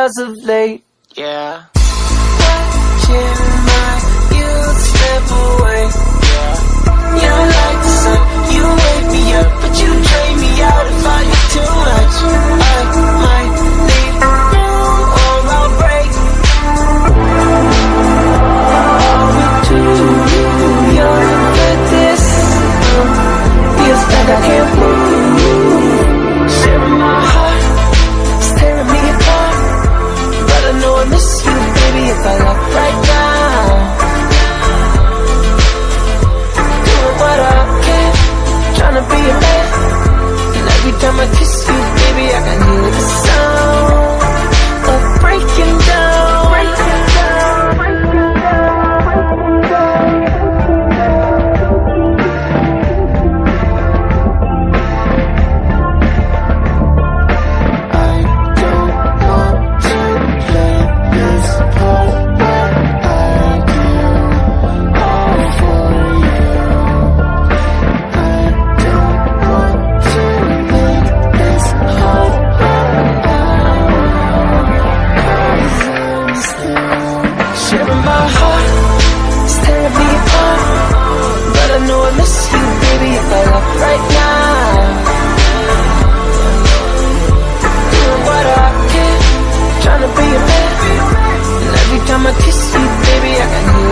as of late. Yeah. Watching my youth slip away. You don't like the sun, you wake me up, but you drain me out if I get too much. I might leave the room or I'll break. Are we too young for this? Feels like I can't move. Sharing my heart, it's tearing me apart. But I know I miss you, baby, if I left right now. Doing what I can, trying to be a man. And every time I kiss you, baby, I can hear the sound of breaking down, breaking down, breaking down, breaking down. I don't want to play this part, but I do all for you. I don't want to make this hard, but I will, 'cause I'm still sharing my heart, it's tearing me apart. But I know I miss you, baby, if I left right now. Doing what I can, trying to be a man. And every time I kiss you, baby, I can hear